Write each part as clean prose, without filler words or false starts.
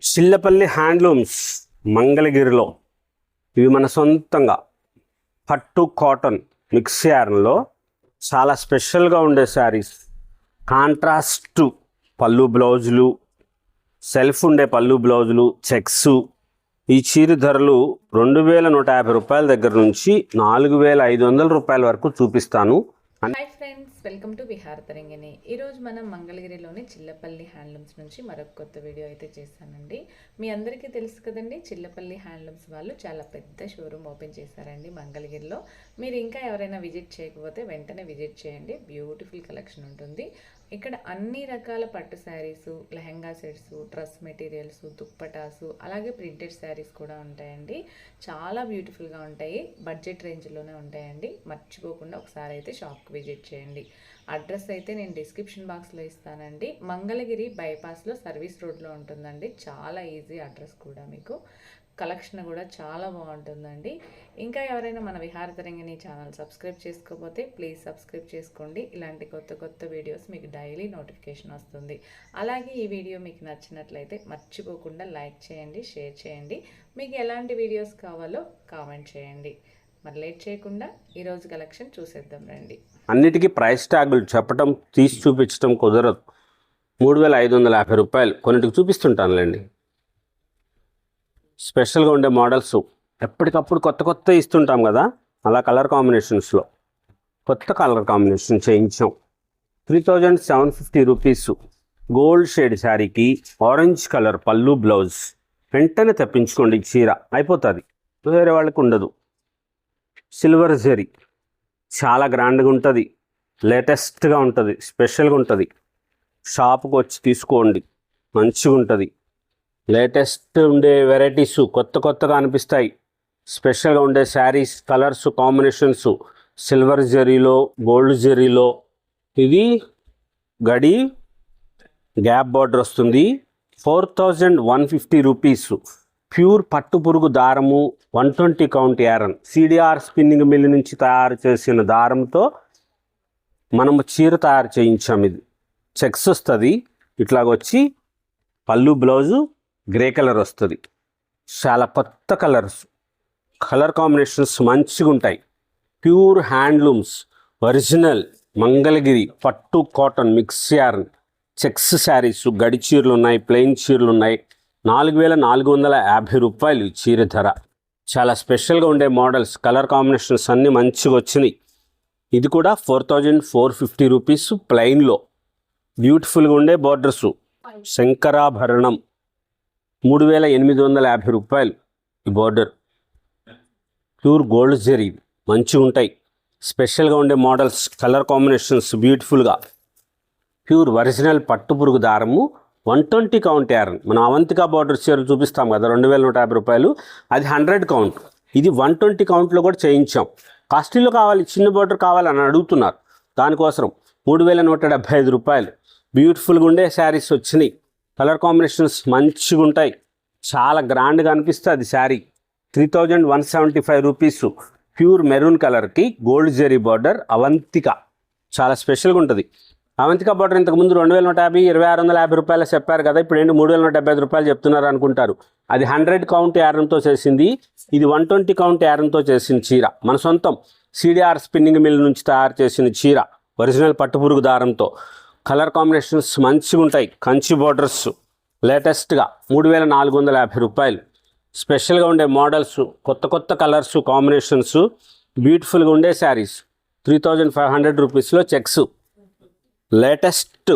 Chillapalli handlooms మంగళగిరిలో ఇవి మన సొంతంగా పట్టు కాటన్ మిక్స్ యార్న్లో చాలా స్పెషల్గా ఉండే శారీస్. కాంట్రాస్ట్ పళ్ళు బ్లౌజులు, సెల్ఫ్ ఉండే పళ్ళు బ్లౌజులు, చెక్స్. ఈ చీర ధరలు 2150 రూపాయల దగ్గర నుంచి 4500 రూపాయల వరకు చూపిస్తాను. హాయ్ ఫ్రెండ్స్, వెల్కమ్ టు విహార తరంగిణి. ఈరోజు మనం మంగళగిరిలోని చిల్లపల్లి హ్యాండ్లూమ్స్ నుంచి మరొక కొత్త వీడియో అయితే చేశానండి. మీ అందరికీ తెలుసు కదండి, చిల్లపల్లి హ్యాండ్లూమ్స్ వాళ్ళు చాలా పెద్ద షోరూమ్ ఓపెన్ చేశారండి మంగళగిరిలో. మీరు ఇంకా ఎవరైనా విజిట్ చేయకపోతే వెంటనే విజిట్ చేయండి. బ్యూటిఫుల్ కలెక్షన్ ఉంటుంది ఇక్కడ. అన్ని రకాల పట్టు saris, lehenga sets, dress materials, dupattas, అలాగే ప్రింటెడ్ శారీస్ కూడా ఉంటాయండి. చాలా బ్యూటిఫుల్గా ఉంటాయి, బడ్జెట్ రేంజ్లోనే ఉంటాయండి. మర్చిపోకుండా ఒకసారి అయితే షాప్కి విజిట్ చేయండి. అడ్రస్ అయితే నేను డిస్క్రిప్షన్ బాక్స్లో ఇస్తానండి. మంగళగిరి బైపాస్లో సర్వీస్ రోడ్లో ఉంటుందండి. చాలా ఈజీ అడ్రస్ కూడా. మీకు కలెక్షన్ కూడా చాలా బాగుంటుందండి. ఇంకా ఎవరైనా మన విహార తరంగిణి ఛానల్ సబ్స్క్రైబ్ చేసుకోకపోతే ప్లీజ్ సబ్స్క్రైబ్ చేసుకోండి. ఇలాంటి కొత్త కొత్త వీడియోస్ మీకు డైలీ నోటిఫికేషన్ వస్తుంది. అలాగే ఈ వీడియో మీకు నచ్చినట్లయితే మర్చిపోకుండా లైక్ చేయండి, షేర్ చేయండి. మీకు ఎలాంటి వీడియోస్ కావాలో కామెంట్ చేయండి. మరి లేట్ చేయకుండా ఈరోజు కలెక్షన్ చూసేద్దాం రండి. అన్నిటికీ ప్రైస్ ట్యాగులు చెప్పడం, తీసి చూపించడం కుదరదు. 3550 రూపాయలు కొన్నిటికి చూపిస్తుంటానులేండి. స్పెషల్గా ఉండే మోడల్స్ ఎప్పటికప్పుడు కొత్త కొత్త ఇస్తుంటాం కదా, అలా కలర్ కాంబినేషన్స్లో కొత్త కలర్ కాంబినేషన్ చేయించాం. 3750 రూపీస్ గోల్డ్ షేడ్ శారీకి ఆరెంజ్ కలర్ పళ్ళు బ్లౌజ్. వెంటనే తెప్పించుకోండి, చీర అయిపోతుంది, వేరే వాళ్ళకి ఉండదు. సిల్వర్ జరీ చాలా గ్రాండ్గా ఉంటుంది, లేటెస్ట్గా ఉంటుంది, స్పెషల్గా ఉంటుంది. షాప్కి వచ్చి తీసుకోండి, మంచిగా ఉంటుంది. లేటెస్ట్ ఉండే వెరైటీస్ కొత్త కొత్తగా అనిపిస్తాయి. స్పెషల్గా ఉండే శారీస్, కలర్స్, కాంబినేషన్స్ సిల్వర్ జరీలో, గోల్డ్ జరీలో. ఇది గడి గ్యాప్ బార్డర్ వస్తుంది. 4150 రూపీస్ ప్యూర్ పట్టు పురుగు దారము, 120 count yarn, CDR spinning mill నుంచి తయారు చేసిన దారంతో మనము చీర తయారు చేయించాం. ఇది చెక్స్ వస్తుంది, ఇట్లాగొచ్చి పళ్ళు బ్లౌజు గ్రే కలర్ వస్తుంది. చాలా కొత్త కలర్స్, కలర్ కాంబినేషన్స్ మంచిగా ఉంటాయి. ప్యూర్ హ్యాండ్లూమ్స్, ఒరిజినల్ మంగళగిరి పట్టు cotton mix yarn checks saris, గడి చీరలు ఉన్నాయి, ప్లెయిన్ చీరలు ఉన్నాయి. 4450 రూపాయలు ఈ చీర ధర. చాలా స్పెషల్గా ఉండే మోడల్స్, కలర్ కాంబినేషన్స్ అన్నీ మంచిగా వచ్చినాయి. ఇది కూడా 4450 రూపీస్ ప్లెయిన్లో. బ్యూటిఫుల్గా ఉండే బార్డర్సు, శంకరాభరణం 3850 రూపాయలు ఈ బార్డర్. ప్యూర్ గోల్డ్ జరీ మంచిగా ఉంటాయి. స్పెషల్గా ఉండే మోడల్స్, కలర్ కాంబినేషన్స్ బ్యూటిఫుల్గా. ప్యూర్ ఒరిజినల్ పట్టు పురుగు దారము, 120 కౌంట్ యారన్. మనం అవంతిక బార్డర్ చీరలు చూపిస్తాం కదా 2150 రూపాయలు, అది 100 కౌంట్. ఇది 120 కౌంట్లో కూడా చేయించాం. కాస్ట్లీలో కావాలి, చిన్న బార్డర్ కావాలని అడుగుతున్నారు, దానికోసం 3175 రూపాయలు. బ్యూటిఫుల్గా ఉండే శారీస్ వచ్చినాయి. కలర్ కాంబినేషన్స్ మంచిగా ఉంటాయి, చాలా గ్రాండ్గా అనిపిస్తుంది శారీ. 3175 రూపీస్ ప్యూర్ మెరూన్ కలర్కి గోల్డ్ జరీ బార్డర్, అవంతిక. చాలా స్పెషల్గా ఉంటుంది. అవంతిక బార్డర్ ఇంతకుముందు 2150, 2650 రూపాయలు చెప్పారు కదా, ఇప్పుడు ఏంటి 3175 రూపాయలు చెప్తున్నారు అనుకుంటారు. అది 100 కౌంట్ యారంతో చేసింది, ఇది 120 కౌంట్ యారంతో చేసిన చీర. మన సొంతం సిడిఆర్ స్పిన్నింగ్ మిల్ నుంచి తయారు చేసిన చీర, ఒరిజినల్ పట్టుపురుగు దారంతో. కలర్ కాంబినేషన్స్ మంచిగా ఉంటాయి. కంచి బార్డర్స్ లేటెస్ట్గా 3450 రూపాయలు. స్పెషల్గా ఉండే మోడల్స్, కొత్త కొత్త కలర్స్, కాంబినేషన్స్, బ్యూటిఫుల్గా ఉండే శారీస్. 3500 రూపీస్లో చెక్స్. లేటెస్ట్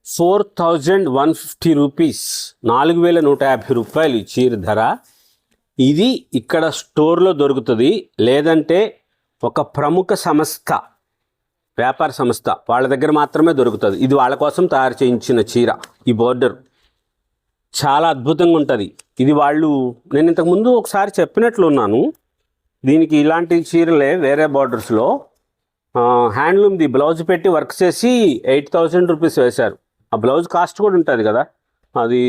4150 రూపీస్, 4150 రూపాయలు ఈ చీర ధర. ఇది ఇక్కడ స్టోర్లో దొరుకుతుంది, లేదంటే ఒక ప్రముఖ సంస్థ, వ్యాపార సంస్థ వాళ్ళ దగ్గర మాత్రమే దొరుకుతుంది. ఇది వాళ్ళ కోసం తయారు చేయించిన చీర. ఈ బోర్డర్ చాలా అద్భుతంగా ఉంటుంది. ఇది వాళ్ళు, నేను ఇంతకుముందు ఒకసారి చెప్పినట్లున్నాను, దీనికి ఇలాంటి చీరలే వేరే బార్డర్స్లో హ్యాండ్లూమ్ది బ్లౌజ్ పెట్టి వర్క్ చేసి 8000 రూపీస్ వేశారు. ఆ బ్లౌజ్ కాస్ట్ కూడా ఉంటుంది కదా, అది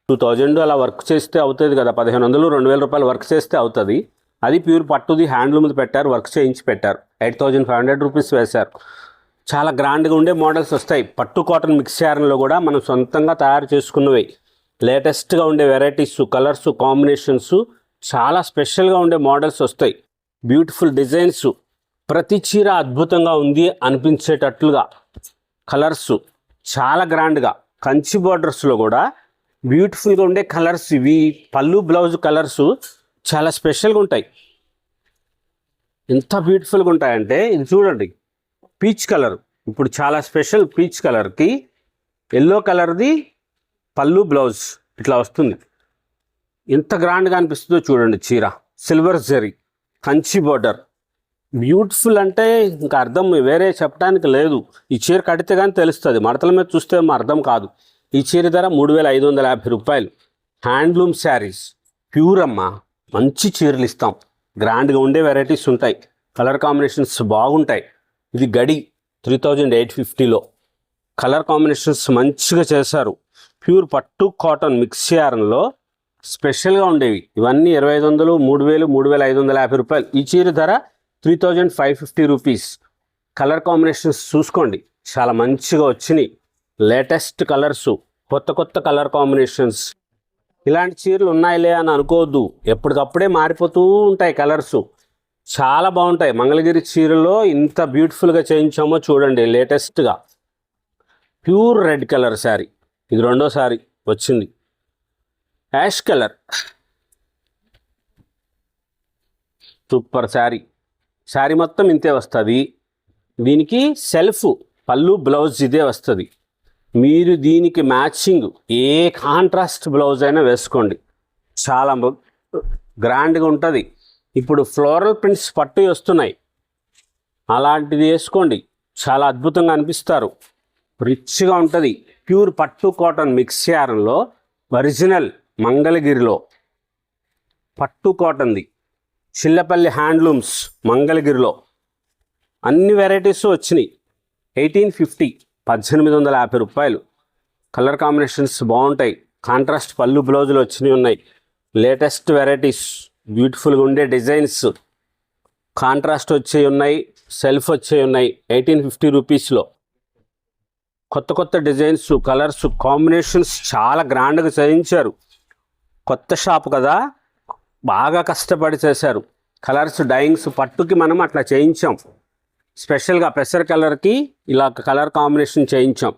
2000 అలా వర్క్ చేస్తే అవుతుంది కదా, 1500, 2000 రూపాయలు వర్క్ చేస్తే అవుతుంది. అది ప్యూర్ పట్టుది హ్యాండ్లూమ్ది పెట్టారు, వర్క్ చేయించి పెట్టారు. 8500 రూపీస్ వేశారు. చాలా గ్రాండ్గా ఉండే మోడల్స్ వస్తాయి. పట్టు కాటన్ మిక్స్ యార్న్లో కూడా మనం సొంతంగా తయారు చేసుకున్నవి. లేటెస్ట్గా ఉండే వెరైటీస్, కలర్స్, కాంబినేషన్స్, చాలా స్పెషల్గా ఉండే మోడల్స్ వస్తాయి. బ్యూటిఫుల్ డిజైన్స్, ప్రతి చీర అద్భుతంగా ఉంది అనిపించేటట్లుగా కలర్స్ చాలా గ్రాండ్గా. కంచి బార్డర్స్లో కూడా బ్యూటిఫుల్గా ఉండే కలర్స్. ఇవి పళ్ళు బ్లౌజ్ కలర్స్ చాలా స్పెషల్గా ఉంటాయి. ఎంత బ్యూటిఫుల్గా ఉంటాయంటే ఇది చూడండి, పీచ్ కలర్ ఇప్పుడు చాలా స్పెషల్. పీచ్ కలర్కి ఎల్లో కలర్ది పళ్ళు బ్లౌజ్ ఇట్లా వస్తుంది. ఎంత గ్రాండ్గా అనిపిస్తుందో చూడండి. చీర silver zari, Kanchi border, beautiful అంటే ఇంకా అర్థం వేరే చెప్పడానికి లేదు. ఈ చీర కడితే కానీ తెలుస్తుంది, మడతల మీద చూస్తే అర్థం కాదు. ఈ చీర ధర 3,550 రూపాయలు. హ్యాండ్లూమ్ శారీస్, ప్యూర్ అమ్మ, మంచి చీరలు ఇస్తాం. గ్రాండ్గా ఉండే వెరైటీస్ ఉంటాయి, కలర్ కాంబినేషన్స్ బాగుంటాయి. ఇది గడి 3,850లో కలర్ కాంబినేషన్స్ మంచిగా చేశారు. ప్యూర్ పట్టు కాటన్ మిక్స్ యార్న్లో స్పెషల్గా ఉండేవి. ఇవన్నీ 2,500, 3,000, 3,550 రూపాయలు. ఈ చీర ధర 3,550 రూపీస్. కలర్ కాంబినేషన్స్ చూసుకోండి, చాలా మంచిగా వచ్చినాయి. లేటెస్ట్ కలర్స్, కొత్త కొత్త కలర్ కాంబినేషన్స్. ఇలాంటి చీరలు ఉన్నాయిలే అని అనుకోవద్దు, ఎప్పటికప్పుడే మారిపోతూ ఉంటాయి కలర్స్. చాలా బాగుంటాయి. మంగళగిరి చీరలో ఇంత బ్యూటిఫుల్గా చేయించామో చూడండి. లేటెస్ట్గా ప్యూర్ రెడ్ కలర్ శారీ, ఇది రెండో శారీ వచ్చింది. Ash colour, super sari. Sari మొత్తం ఇంతే వస్తుంది. దీనికి సెల్ఫ్ పళ్ళు బ్లౌజ్ ఇదే వస్తుంది. మీరు దీనికి మ్యాచింగ్ ఏ కాంట్రాస్ట్ బ్లౌజ్ అయినా వేసుకోండి, చాలా గ్రాండ్గా ఉంటుంది. ఇప్పుడు ఫ్లోరల్ ప్రింట్స్ పట్టు వస్తున్నాయి, అలాంటిది వేసుకోండి, చాలా అద్భుతంగా అనిపిస్తారు. రిచ్గా ఉంటుంది. ప్యూర్ పట్టు కాటన్ మిక్స్ యార్న్లో ఒరిజినల్ మంగళగిరిలో పట్టు కాటన్ది, చిల్లపల్లి హ్యాండ్లూమ్స్ మంగళగిరిలో అన్ని వెరైటీస్ వచ్చినాయి. 1,850, 1,850 రూపాయలు. కలర్ కాంబినేషన్స్ బాగుంటాయి. కాంట్రాస్ట్ పళ్ళు బ్లౌజులు వచ్చినాయి ఉన్నాయి. లేటెస్ట్ వెరైటీస్, బ్యూటిఫుల్గా ఉండే డిజైన్స్, కాంట్రాస్ట్ వచ్చేవి ఉన్నాయి, సెల్ఫ్ వచ్చేవి ఉన్నాయి. 1,850 రూపీస్లో కొత్త కొత్త డిజైన్స్, కలర్స్, కాంబినేషన్స్ చాలా గ్రాండ్గా చేయించారు. కొత్త షాప్ కదా, బాగా కష్టపడి చేశారు. కలర్స్, డైయింగ్స్ పట్టుకి మనం అట్లా చేయించాం. స్పెషల్గా పెసర కలర్కి ఇలా కలర్ కాంబినేషన్ చేయించాం.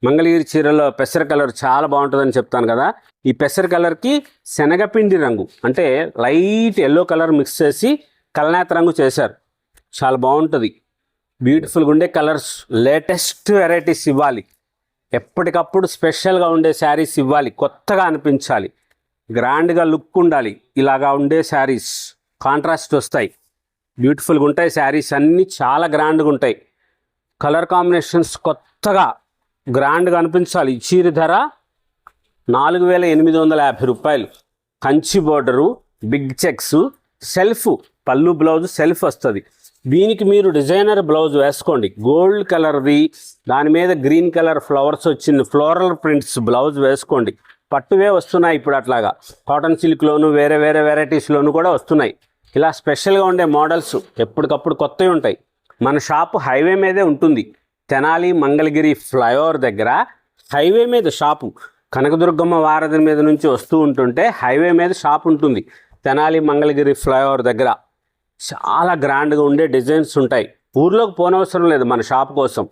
మంగళగిరి చీరలో పెసర కలర్ చాలా బాగుంటుందని చెప్తాను కదా. ఈ పెసర కలర్కి శనగపిండి రంగు అంటే లైట్ ఎల్లో కలర్ మిక్స్ చేసి కల్నేత రంగు చేశారు. చాలా బాగుంటుంది. బ్యూటిఫుల్గా ఉండే కలర్స్, లేటెస్ట్ వెరైటీస్ ఇవ్వాలి. ఎప్పటికప్పుడు స్పెషల్గా ఉండే శారీస్ ఇవ్వాలి, కొత్తగా అనిపించాలి, గ్రాండ్గా లుక్ ఉండాలి. ఇలాగా ఉండే శారీస్ కాంట్రాస్ట్ వస్తాయి, బ్యూటిఫుల్గా ఉంటాయి. శారీస్ అన్నీ చాలా గ్రాండ్గా ఉంటాయి. కలర్ కాంబినేషన్స్ కొత్తగా గ్రాండ్గా అనిపించాలి. ఈ చీర ధర 4,850 రూపాయలు. Kanchi border, big checks, self పళ్ళు బ్లౌజ్ సెల్ఫ్ వస్తుంది. దీనికి మీరు డిజైనర్ బ్లౌజ్ వేసుకోండి, గోల్డ్ కలర్ది, దాని మీద గ్రీన్ కలర్ ఫ్లవర్స్ వచ్చింది, ఫ్లోరల్ ప్రింట్స్ బ్లౌజ్ వేసుకోండి. పట్టువే వస్తున్నాయి ఇప్పుడు, అట్లాగా కాటన్ సిల్క్లోను వేరే వేరే వెరైటీస్లోను కూడా వస్తున్నాయి. ఇలా స్పెషల్గా ఉండే మోడల్స్ ఎప్పటికప్పుడు కొత్తవి ఉంటాయి. మన షాపు హైవే మీదే ఉంటుంది. తెనాలి మంగళగిరి ఫ్లైఓవర్ దగ్గర హైవే మీద షాపు. కనకదుర్గమ్మ వారధి మీద నుంచి వస్తూ ఉంటుంటే హైవే మీద షాప్ ఉంటుంది. తెనాలి మంగళగిరి ఫ్లైఓవర్ దగ్గర చాలా గ్రాండ్గా ఉండే డిజైన్స్ ఉంటాయి. ఊర్లోకి పోనవసరం లేదు మన షాప్ కోసం.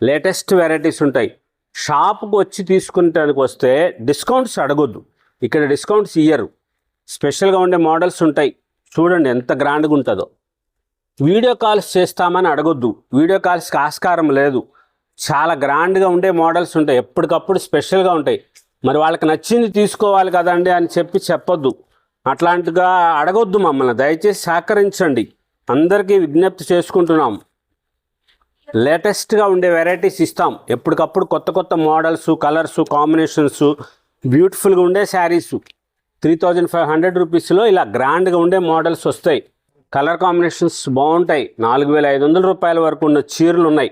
లేటెస్ట్ వెరైటీస్ ఉంటాయి. షాప్కి వచ్చి తీసుకుంటానికి వస్తే డిస్కౌంట్స్ అడగొద్దు, ఇక్కడ డిస్కౌంట్స్ ఇయ్యరు. స్పెషల్గా ఉండే మోడల్స్ ఉంటాయి. చూడండి ఎంత గ్రాండ్గా ఉంటుందో. వీడియో కాల్స్ చేస్తామని అడగొద్దు, వీడియో కాల్స్కి ఆస్కారం లేదు. చాలా గ్రాండ్గా ఉండే మోడల్స్ ఉంటాయి, ఎప్పటికప్పుడు స్పెషల్గా ఉంటాయి. మరి వాళ్ళకి నచ్చింది తీసుకోవాలి కదండి అని చెప్పొద్దు, అట్లాంటిగా అడగొద్దు మమ్మల్ని. దయచేసి సహకరించండి, అందరికీ విజ్ఞప్తి చేసుకుంటున్నాం. లేటెస్ట్గా ఉండే వెరైటీస్ ఇస్తాం. ఎప్పటికప్పుడు కొత్త కొత్త మోడల్స్, కలర్స్, కాంబినేషన్స్, బ్యూటిఫుల్గా ఉండే శారీస్ 3,500 రూపీస్లో ఇలా గ్రాండ్గా ఉండే మోడల్స్ వస్తాయి. కలర్ కాంబినేషన్స్ బాగుంటాయి. 4,500 రూపాయల వరకు ఉన్న చీరలు ఉన్నాయి.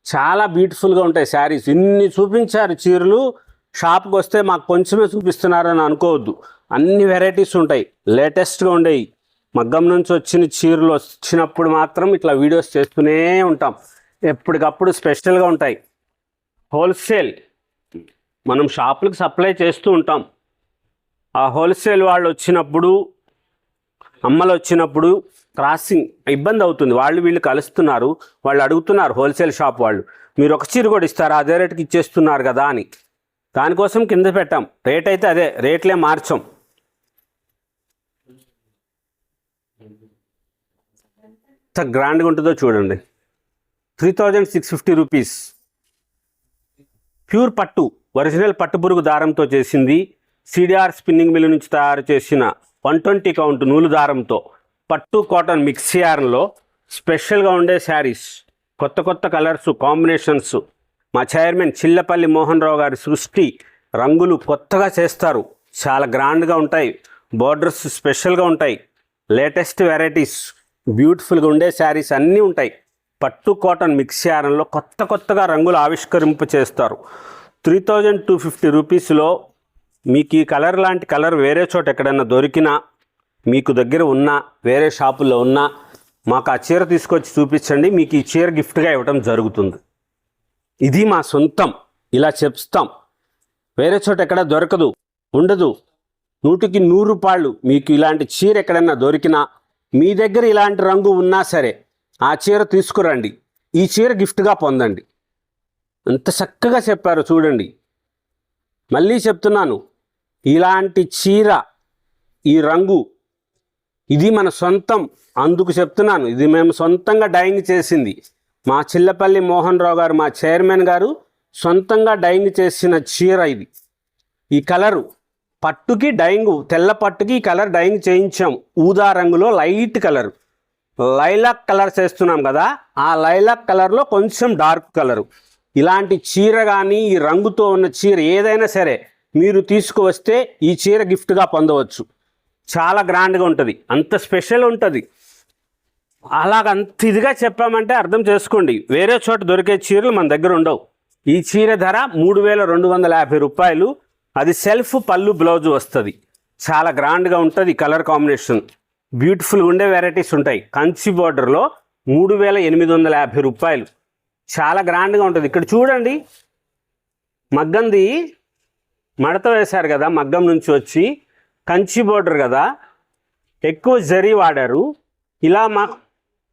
చాలా బ్యూటిఫుల్గా ఉంటాయి శారీస్. ఇన్ని చూపించారు చీరలు, షాప్కి వస్తే మాకు కొంచెమే చూపిస్తున్నారని అనుకోవద్దు. అన్ని వెరైటీస్ ఉంటాయి, లేటెస్ట్గా ఉండేవి. మగ్గం నుంచి వచ్చిన చీరలు వచ్చినప్పుడు మాత్రం ఇట్లా వీడియోస్ చేస్తూనే ఉంటాం. ఎప్పటికప్పుడు స్పెషల్గా ఉంటాయి. హోల్సేల్ మనం షాపులకు సప్లై చేస్తూ ఉంటాం. ఆ హోల్సేల్ వాళ్ళు వచ్చినప్పుడు, అమ్మలు వచ్చినప్పుడు క్రాసింగ్ ఇబ్బంది అవుతుంది. వీళ్ళు కలుస్తున్నారు, వాళ్ళు అడుగుతున్నారు హోల్సేల్ షాప్ వాళ్ళు, మీరు ఒక చీర కూడా ఇస్తారా, అదే రేటుకి ఇచ్చేస్తున్నారు కదా అని. దానికోసం కింద పెట్టాం. రేట్ అయితే అదే, రేట్లే మార్చాం. ఎంత గ్రాండ్గా ఉంటుందో చూడండి. 3650 రూపీస్. ప్యూర్ పట్టు, ఒరిజినల్ పట్టుపురుగు దారంతో చేసింది. సిడిఆర్ స్పిన్నింగ్ మిల్ నుంచి తయారు చేసిన 120 కౌంట్ నూలు దారంతో పట్టు కాటన్ మిక్స్ యార్న్లో స్పెషల్గా ఉండే శారీస్, కొత్త కొత్త కలర్స్ కాంబినేషన్స్. మా చైర్మన్ చిల్లపల్లి మోహన్ రావు గారి సృష్టి. రంగులు కొత్తగా చేస్తారు, చాలా గ్రాండ్గా ఉంటాయి. బోర్డర్స్ స్పెషల్గా ఉంటాయి. లేటెస్ట్ వెరైటీస్, బ్యూటిఫుల్గా ఉండే శారీస్ అన్నీ ఉంటాయి. పట్టు కాటన్ మిక్స్ యార్న్లో కొత్త కొత్తగా రంగులు ఆవిష్కరింప చేస్తారు. 3250 రూపీస్లో మీకు ఈ కలర్ లాంటి కలర్ వేరే చోట ఎక్కడైనా దొరికినా, మీకు దగ్గర ఉన్నా, వేరే షాపుల్లో ఉన్నా, మాకు ఆ చీర తీసుకొచ్చి చూపించండి, మీకు ఈ చీర గిఫ్ట్గా ఇవ్వడం జరుగుతుంది. ఇది మా సొంతం, ఇలా చెప్తాం. వేరే చోట ఎక్కడ దొరకదు, ఉండదు. 100కి 100 రూపాయలు. మీకు ఇలాంటి చీర ఎక్కడైనా దొరికినా, మీ దగ్గర ఇలాంటి రంగు ఉన్నా సరే, ఆ చీర తీసుకురండి, ఈ చీర గిఫ్ట్గా పొందండి. ఎంత చక్కగా చెప్పారో చూడండి. మళ్ళీ చెప్తున్నాను, ఇలాంటి చీర, ఈ రంగు, ఇది మన సొంతం. అందుకు చెప్తున్నాను, ఇది మేము సొంతంగా డైయింగ్ చేసింది. మా చిల్లపల్లి మోహన్ రావు గారు, మా చైర్మన్ గారు సొంతంగా డైయింగ్ చేసిన చీర ఇది. ఈ కలరు పట్టుకి డైయింగ్, తెల్ల పట్టుకి ఈ కలర్ డైయింగ్ చేయించాం. ఊదా రంగులో లైట్ కలరు, లైలాక్ కలర్ చేస్తున్నాం కదా, ఆ లైలాక్ కలర్లో కొంచెం డార్క్ కలరు. ఇలాంటి చీర కానీ, ఈ రంగుతో ఉన్న చీర ఏదైనా సరే మీరు తీసుకువస్తే ఈ చీర గిఫ్ట్గా పొందవచ్చు. చాలా గ్రాండ్గా ఉంటుంది, అంత స్పెషల్ ఉంటుంది. అంత ఇదిగా చెప్పామంటే అర్థం చేసుకోండి. వేరే చోట దొరికే చీరలు మన దగ్గర ఉండవు. ఈ చీర ధర 3250 రూపాయలు. అది సెల్ఫ్ పళ్ళు బ్లౌజ్ వస్తుంది. చాలా గ్రాండ్గా ఉంటుంది. కలర్ కాంబినేషన్ బ్యూటిఫుల్గా ఉండే వెరైటీస్ ఉంటాయి. కంచి బార్డర్లో 3850 రూపాయలు. చాలా గ్రాండ్గా ఉంటుంది. ఇక్కడ చూడండి, మగ్గంది మడత వేశారు కదా, మగ్గం నుంచి వచ్చి కంచి బోర్డర్ కదా, ఎక్కువ జరీ వాడారు. ఇలా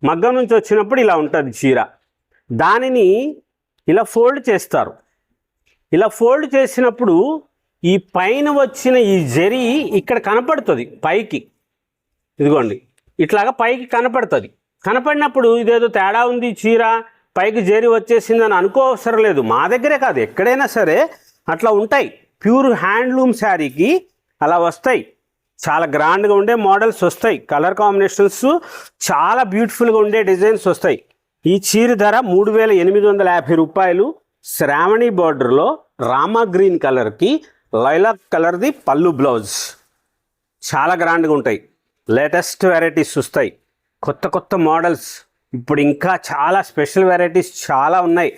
మగ్గం నుంచి వచ్చినప్పుడు ఇలా ఉంటుంది చీర. దానిని ఇలా ఫోల్డ్ చేస్తారు. ఇలా ఫోల్డ్ చేసినప్పుడు ఈ పైన వచ్చిన ఈ జరీ ఇక్కడ కనపడుతుంది పైకి. ఇదిగోండి, ఇట్లాగా పైకి కనపడుతుంది. కనపడినప్పుడు ఇదేదో తేడా ఉంది, చీర పైకి జరీ వచ్చేసిందని అనుకోవసరం లేదు. మా దగ్గరే కాదు, ఎక్కడైనా సరే అట్లా ఉంటాయి. ప్యూర్ హ్యాండ్లూమ్ శారీకి అలా వస్తాయి. చాలా గ్రాండ్గా ఉండే మోడల్స్ వస్తాయి. కలర్ కాంబినేషన్స్ చాలా బ్యూటిఫుల్గా ఉండే డిజైన్స్ వస్తాయి. ఈ చీర ధర 3850 రూపాయలు. శ్రావణి బార్డర్లో రామా గ్రీన్ కలర్కి లైలాక్ కలర్ది పళ్ళు బ్లౌజ్. చాలా గ్రాండ్గా ఉంటాయి. లేటెస్ట్ వెరైటీస్ వస్తాయి, కొత్త కొత్త మోడల్స్. ఇప్పుడు ఇంకా చాలా స్పెషల్ వెరైటీస్ చాలా ఉన్నాయి.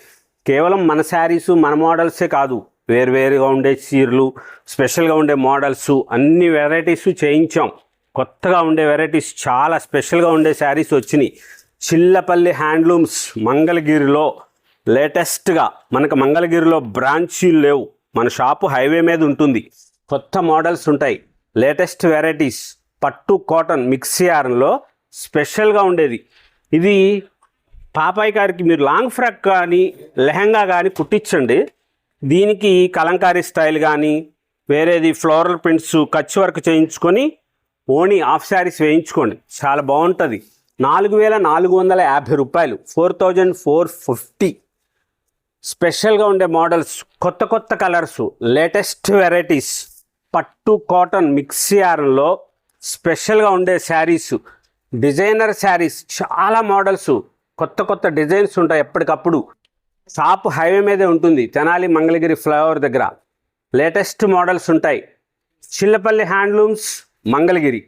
కేవలం మన శారీసు, మన మోడల్సే కాదు, వేరువేరుగా ఉండే చీరలు, స్పెషల్గా ఉండే మోడల్స్, అన్ని వెరైటీస్ చేయించాం. కొత్తగా ఉండే వెరైటీస్, చాలా స్పెషల్గా ఉండే శారీస్ వచ్చినాయి. చిల్లపల్లి హ్యాండ్లూమ్స్ మంగళగిరిలో లేటెస్ట్గా, మనకు మంగళగిరిలో బ్రాంచీలు లేవు, మన షాపు హైవే మీద ఉంటుంది. కొత్త మోడల్స్ ఉంటాయి, లేటెస్ట్ వెరైటీస్. పట్టు కాటన్ మిక్స్ యార్న్లో స్పెషల్గా ఉండేది. ఇది పాపాయి గారికి మీరు లాంగ్ ఫ్రాక్ కానీ లెహంగా కానీ కుట్టించండి. దీనికి కలంకారీ స్టైల్ కానీ, వేరేది ఫ్లోరల్ ప్రింట్స్, కచ్ వర్క్ చేయించుకొని ఓణి హాఫ్ శారీస్ వేయించుకోండి, చాలా బాగుంటుంది. 4450 రూపాయలు, 4450. స్పెషల్గా ఉండే మోడల్స్, కొత్త కొత్త కలర్స్, లేటెస్ట్ వెరైటీస్. పట్టు కాటన్ మిక్స్ యార్న్లో స్పెషల్గా ఉండే శారీస్, డిజైనర్ శారీస్, చాలా మోడల్స్, కొత్త కొత్త డిజైన్స్ ఉంటాయి ఎప్పటికప్పుడు. షాప్ హైవే మీదే ఉంటుంది, తెనాలి మంగళగిరి ఫ్లైఓవర్ దగ్గర. లేటెస్ట్ మోడల్స్ ఉంటాయి. చిల్లపల్లి హ్యాండ్లూమ్స్ మంగళగిరి.